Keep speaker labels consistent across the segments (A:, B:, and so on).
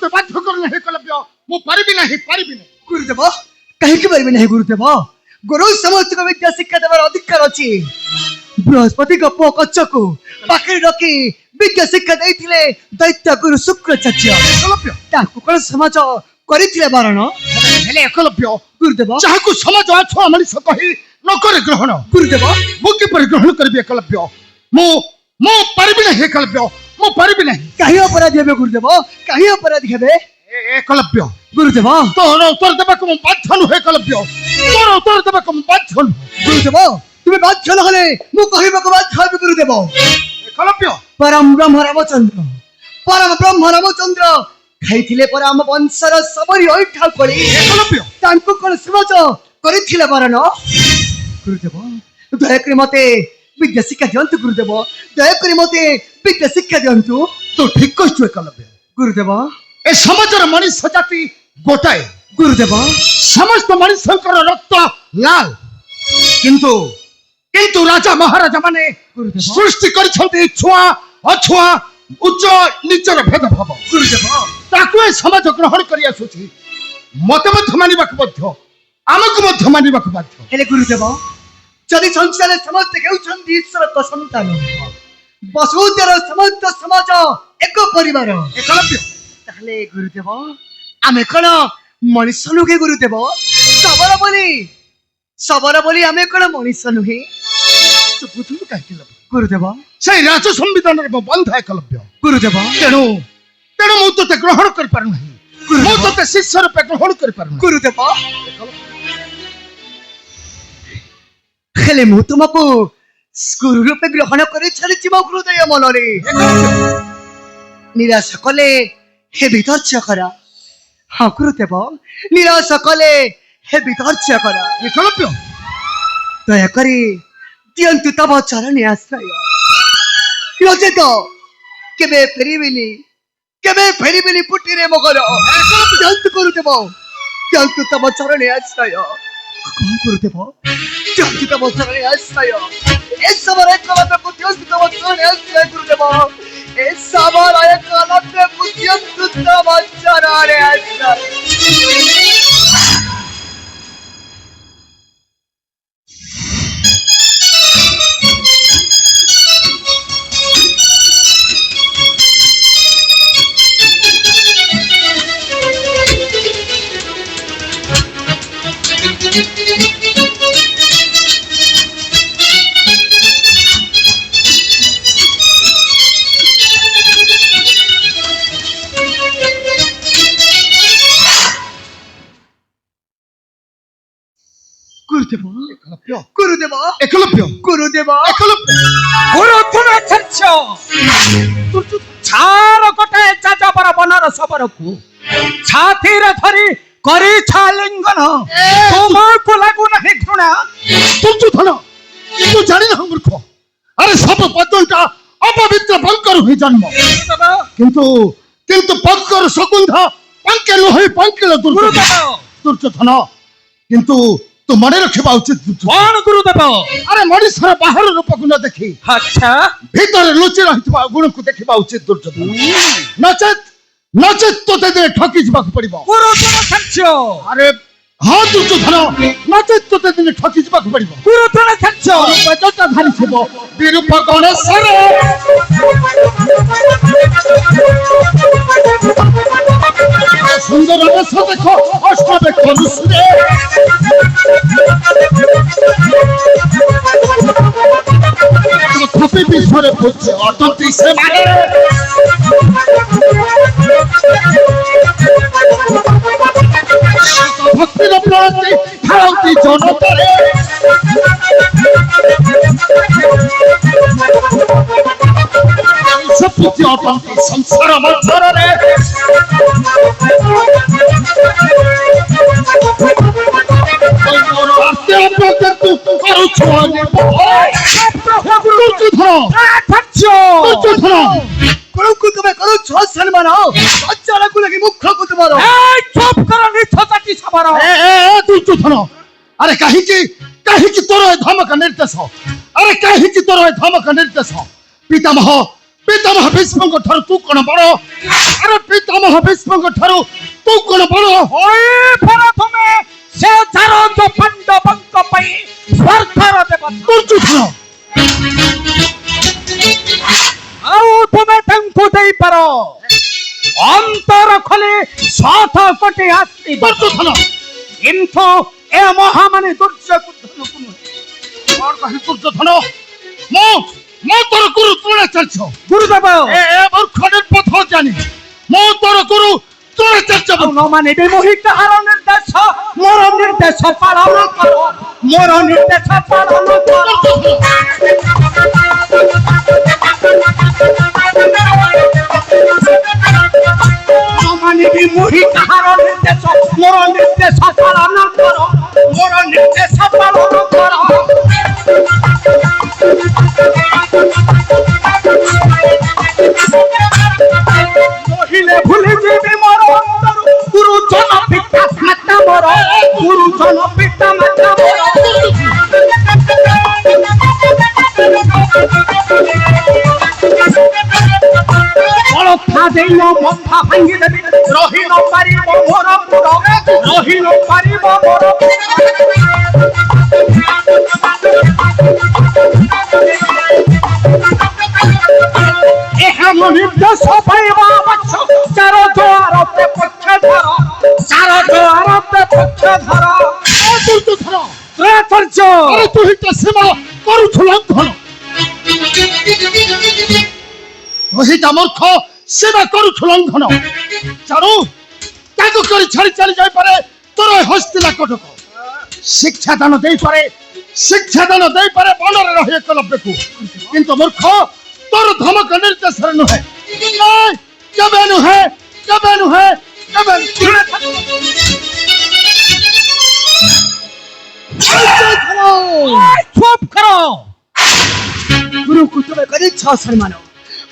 A: मते बाध्य करना है एकलव्य मु परिबि नाही
B: गुरुदेव कहीं पारि नहीं गुरुदेव गुरु समस्त को विद्या शिक्षा देवार अधिकार अच्छी बृहस्पति को पुओ कच्च को पाखे रखी विद्या शिक्षा देइथिले दैत्य गुरु शुक्राचार्य
A: एकलव्य
B: ताकू कोन समाज करिथिले बारण
A: हेले एकलव्य
B: गुरुदेव
A: जाहाकू समाज अछुआ मनुष्य कही न करे ग्रहण
B: गुरुदेव
A: मु किपर ग्रहण करबि एकलव्य मु मु परिबि नाही एकलव्य मु परिबि नाही
B: कहीं अपराधी हेबे गुरुदेव कहीं अपराधी हेबे
A: एकलव्य
B: गुरुदेव
A: तोर उत्तर देबाक मु बाध्य नु एकलव्य तोर उत्तर देबाक मु बाध्य नु
B: गुरुदेव तुम्हें बाध्य न हले मु कहिबाक बाध्य हेबे गुरुदेव
A: एकलव्य
B: परम ब्रह्म रामचंद्र खाइथिले पर आम वंशर सबरी ऐठा करी
A: एकलव्य
B: तांको कोन समाज करिथिले बारण गुरुदेव दयाकरी मते विद्या शिक्षा दियंतु गुरुदेव दयाकरी मते विद्या शिक्षा दियंतु
A: तो ठीक कहछु एकलव्य
B: गुरुदेव
A: ए समाजर मनुष्य जाति गोटाए
B: गुरुदेव
A: समस्त मनुष्यंकर रक्त लाल किंतु किंतु राजा महाराजा माने
B: गुरुदेव
A: सृष्टि करछन्ते छुआ अछुआ उच्च नीचर भेद भाव
B: गुरुदेव
A: ताकू ए समाज ग्रहण करि आसुछि मते मध्य मानिबाक बाध्य आमको मध्य मानिबाक बाध्य
B: हेले गुरुदेव जदि संसार समस्त हेउछन्ति ईश्वर को संतान वसुधर समस्त समाज एक परिवार
A: एकलव्य
B: ताहले गुरुदेव आमे कोन मनुष्य नुहे गुरुदेव सबल बोली आमे कोन मनुष्य नुहे
A: तो बुझु काहे
B: गुरुदेव
A: से राज संविधान रे बंध एकलव्य
B: गुरुदेव
A: तेणु तेणु मु तते ग्रहण कर पारु नाही मु तते शिष्य रूपे ग्रहण कर पारु
B: गुरुदेव हेले मु तुमको गुरु रूपे ग्रहण करे छाड़िछि मो हृदय मनरे निराश कले हे विधर्य करा हाँ गुरुदेव निराश कले हे विधर्य करा
A: एकलव्य
B: दयाकरी दियंतु तब चरण आश्रय नचेत केबे फेरिबिनी पुटी रे मगर दियंतु गुरुदेव दियंतु तब चरण आश्रय कौन गुरुदेव दियंतु तब चरण आश्रय ए सबर एक मात्र को दियंतु तब चरण आश्रय गुरुदेव ए सबर एक मात्र को दियंतु तब चरण आश्रय गुरुदेव
A: एकलव्य
B: गुरुदेव
C: छार गोटे जाजबर बनर सबरकू छाती रे धरी करी छालिंगन तुमको लागू नहीं घृणा
A: दुर्योधन तू जानि ना मूर्ख अरे सब पद्मटा अपवित्र बंकर हुई जन्म किंतु किंतु बंकर सकुंध पंके लोहे पंके दुर्योधन किंतु तू मन रखा उचित
C: कौन गुरुदेव
A: अरे मनुष्य बाहर रूप को न देखी
C: अच्छा
A: भीतर लुचि रही गुण को देखा उचित दुर्योधन नचेत नचेत तो दिन ठकी जाक पड़ो अरे हाँ दुर्योधन नचेत तो दिन ठकी जाक पड़ो धारी थो विरूप गणेश्वर सुंदर रस देख अष्टवेक तथापि विश्व पूज्य अटंती से माने भक्ति प्रति भारती जनतारे पूज्य अटंती संसार मध्य अरे कहीं तोर धमक निर्देश अरे कहीं तोर धमक निर्देश पितामह ପିତାମହ ଭୀଷ୍ମଙ୍କ ଠାରୁ ତୁ କଣ ବଡ? ଆରେ ପିତାମହ ଭୀଷ୍ମଙ୍କ ଠାରୁ ତୁ କଣ ବଡ?
C: ওই প্রথমে সে যার পাণ্ডবଙ୍କ ପାଇଁ ସ୍ୱାର୍ଥର ଦେବତା
A: ଦୁର୍ଯ୍ୟୋଧନ
C: ଆଉ ତୁମେ ତାଙ୍କୁ ଦେଇପାର ଅନ୍ତର ଖୋଲି 7 କୋଟି ଆଶୀର୍ବାଦ
A: ଦୁର୍ଯ୍ୟୋଧନ
C: କିନ୍ତୁ ଏ ମହାମାନୀ ଦୁର୍ଯ୍ୟୋଧନକୁ ନୁହେଁ।
A: କଣ କହିଲି ଦୁର୍ଯ୍ୟୋଧନ? ମୁଁ ତୋର ଗୁରୁ ଦ୍ରୋଣାଚାର୍ଯ୍ୟ।
C: ଗୁରୁଦେବ
A: ଏ ମୂର୍ଖ ନିର୍ପଥ ଜାନି ମୁଁ ତୋର ଗୁରୁ ଦ୍ରୋଣାଚାର୍ଯ୍ୟ।
C: ଆଉ ନ ମାନିବି ମୁହିଁ କାହାର ନିର୍ଦ୍ଦେଶ ମୋର ନିର୍ଦ୍ଦେଶ ପାଳନ କର ମୋର ନିର୍ଦ୍ଦେଶ ପାଳନ କର। ନ ମାନିବି ମୁହିଁ କାହାର ନିର୍ଦ୍ଦେଶ ମୋର ନିର୍ଦ୍ଦେଶ ପାଳନ କର ମୋର ନିର୍ଦ୍ଦେଶ ପାଳନ କର। নহিলে ভুলে যাবে মোর অন্তর গুরুজন পিতা মাতা মোর গুরুজন পিতা মাতা মোর অলক্ষা দেইল মথা ভাঙ্গি দেবি রহি ন পারিব মোর পুর রহি ন পারিব মোর এহা নির্দেশ পাইবা বৎস চার দ্বারতে পক্ষ ধর চার দ্বারতে পক্ষ ধর।
A: ଦୁର୍ଯ୍ୟୋଧନ
C: ত্রয়াচার্য
A: ଆରେ ତୁ ହିଁ ତ ସୀମା କରୁଛୁ ଲଙ୍ଘନ। ରୋହିତା ମୂର୍ଖ ସୀମା କରୁଛୁ ଲଙ୍ଘନ। ଚାରୁ ତାକୁ କରି ଛାଡ଼ି ଚାଲି ଯାଇପାରେ ତୋର ହସ୍ତିଲା କଟକ। ଶିକ୍ଷାଦାନ ଦେଇପାରେ ବନରେ ରହି ଏକଲବ୍ୟକୁ କିନ୍ତୁ ମୂର୍ଖ ତୋର ଧମକ ନିର୍ଦ୍ଦେଶରେ ନୁହେଁ। ନାଇଁ, କେବେ ନୁହେଁ।
C: চুপ করো
B: গুরুଙ୍କୁ ତୁମେ କରିଛ ସମ୍ମାନ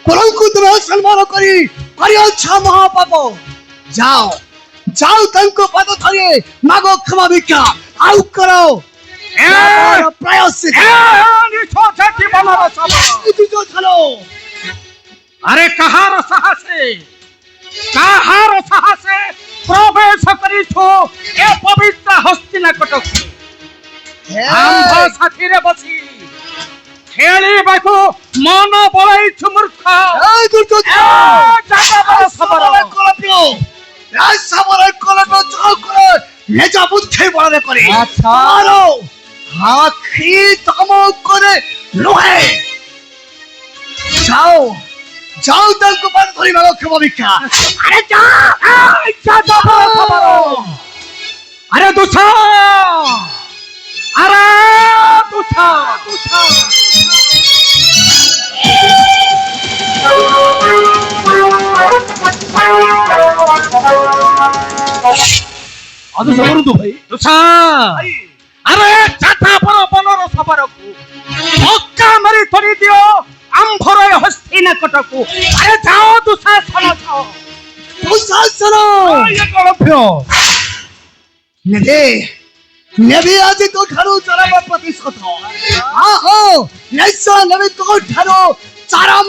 B: ଗୁରୁଙ୍କୁ ତୁମେ ସମ୍ମାନ କରିଅଛ ମହାପାପ। ଯାଅ ତାଙ୍କ ପାଦ ଧରି ମାଗ କ୍ଷମା ଭିକ୍ଷା ଆଉ କର ପ୍ରାୟଶ୍ଚିତ। ଦୁର୍ଯ୍ୟୋଧନ
C: আরে কাহার সাহসে প্রবেশ করিছো এ পবিত্র হস্তিনাকটক আম্ভ সাথীরে বসি খেলিবাকু মন বলাইছু মূর্খ।
B: নিজ বুদ্ধি বଳରେ করে
C: আচ্ছা।
B: আখি তম করে নহে। যাও তাଙ୍କୁ ପାଦ ଧରି ମାଗ କ୍ଷମା ଭିକ୍ଷା।
C: আরে দুছা দুছা আরে চাটা পর বনর সবরকু ধক্কা মারি ধরি দিও আম্ভর হস্তিনাকটকু। আরে যাও দুঃশাসন
B: দুঃশাসন ନେବି ଆଜି ତୋଠାରୁ ଚରମ ପ୍ରତିଶୋଧ। ଆହୋ ନିଶ୍ଚୟ ନେବି ତୋଠାରୁ ଚରମ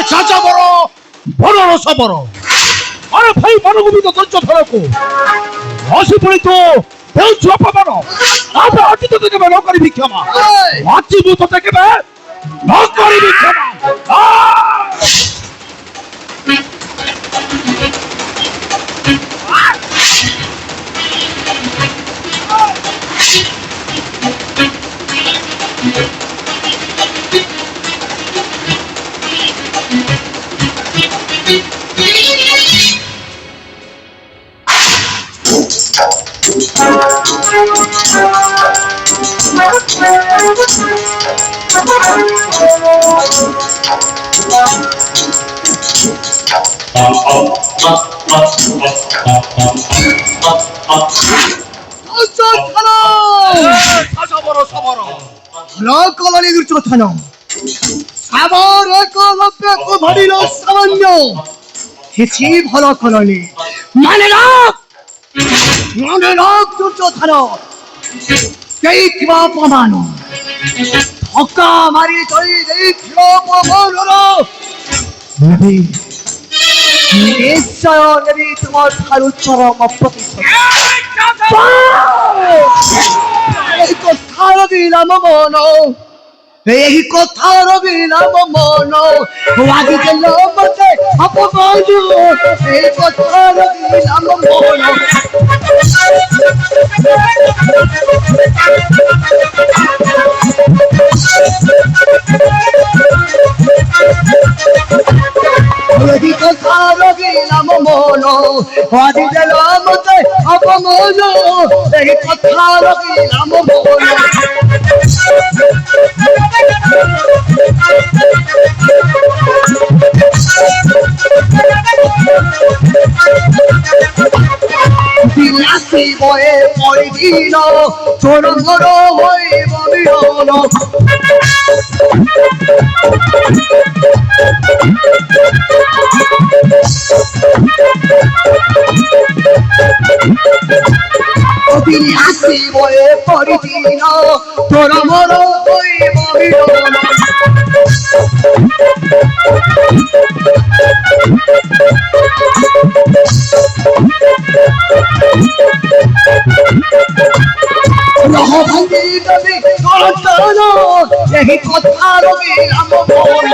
A: চাচাবর বনর সবর। আরে ভাই মনোগুবিত দুর্যোধনକୁ হসি পড়ি তো দেউଛୁ অপমান। আবে অতি তো কেবে ନ କରିବି କ୍ଷମା। ଅତି ମୁଁ ତତେ କେବେ ନ କରିବି କ୍ଷମା।
B: କଲଣି ଦୁର୍ଯ୍ୟୋଧନ ସାବର ଏକଲବ୍ୟକୁ ଧରିଲ ସାମାନ୍ୟ କିଛି ଭଲ କଲଣି ମାନେ মনে রাখ দুর্যোধন, দেখবা প্রমাণ ধক্কা মারি চলে দেখবা প্রমাণ নিশ্চয় নেবি তোমার ঠারু চরম প্রতিশোধ। এই কথা রবিলাম মন, এই কথা রবিলাম মন, আজি গেল মতে অপমান, এই কথা রবিলাম মন। এই কথা রবিলাম মন, আজি গেল মতে অপমান, এই কথা রবিলাম মন। বিলাসী বয়ে পরিদিন তোর ঘর হইব বিরল। বিলাসী বয়ে পরিদিন তোর ঘর হইব বিরল। রহ ভাঙ্গি দেবী করতন, এই কথা রবিলাম মন।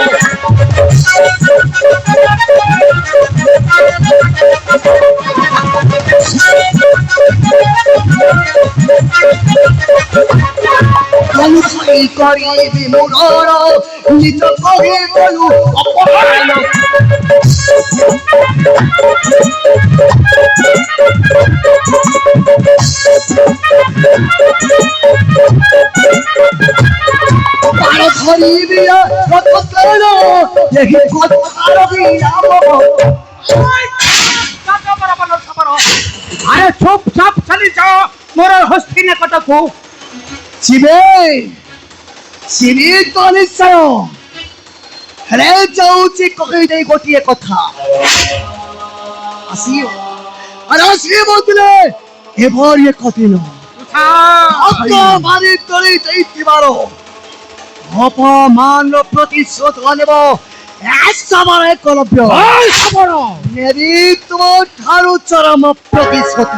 B: অনুসারী করিবি মুরর, নিজ করি বলু অপরায়ণ। পার ধরিবি রথকেন, এই কথা রবিলাম মন।
C: আরে চুপ চাপ চালি যাও মোর হস্তি নিকটকু।
B: শিবে শিবি তো নিশ্চয়, ହେଲେ ଯାଉଛି କହିଦେଇ ଗୋଟିଏ କଥା, ଆସିବ ଆରେ ଆସିବେ ବୋଧୁଲେ ଏଭଳି ଏକ ଦିନ ଅଙ୍କ ମାରି ତୋଳି ଦେଇଥିବାର ଅପମାନ ପ୍ରତିଶୋଧ ନେବ ଏସବର ଏକଲବ୍ୟ। ନେବି ତୁମ ଠାରୁ ଚରମ ପ୍ରତିଶୋଧ।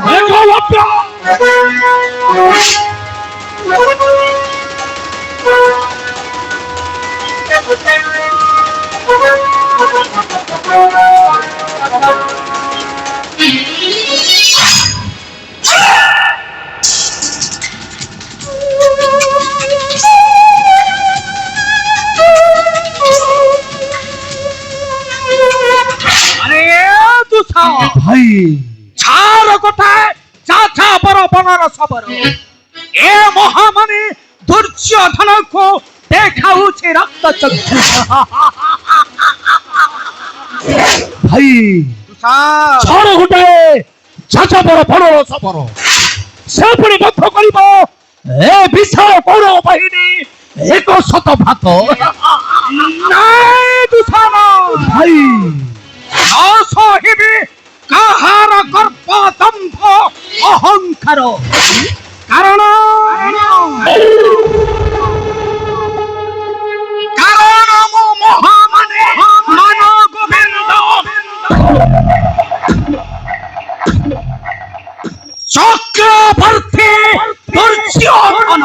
C: ভাই ছাড় কোথায় চাচা বড় বনর সবর, এ মহামানী দুর্যোধনକୁ দেখাଉଛି রক্ত চক্ষু।
A: ভাই ଛାଡ଼ ଗୋଟାଏ ଛାଛ ବର ବଣର ସବର, ସେ ପୁଣି ବଧ କରିବ ଏ ବିଶାଳ କୌରବ ବାହିନୀ ଏକ ଶତ ଭାତ।
C: ନାଇଁ ଦୁଷାନ
A: ଭାଇ
C: ନ ସହିବି କାହାର ଗର୍ବ ଦମ୍ଭ ଅହଙ୍କାର, କାରଣ ମୁଁ ମହାମାନେ ମାନ ଗୋବିନ୍ଦ ଚକ୍ରବର୍ତ୍ତୀ ଦୁର୍ଯ୍యోధନ।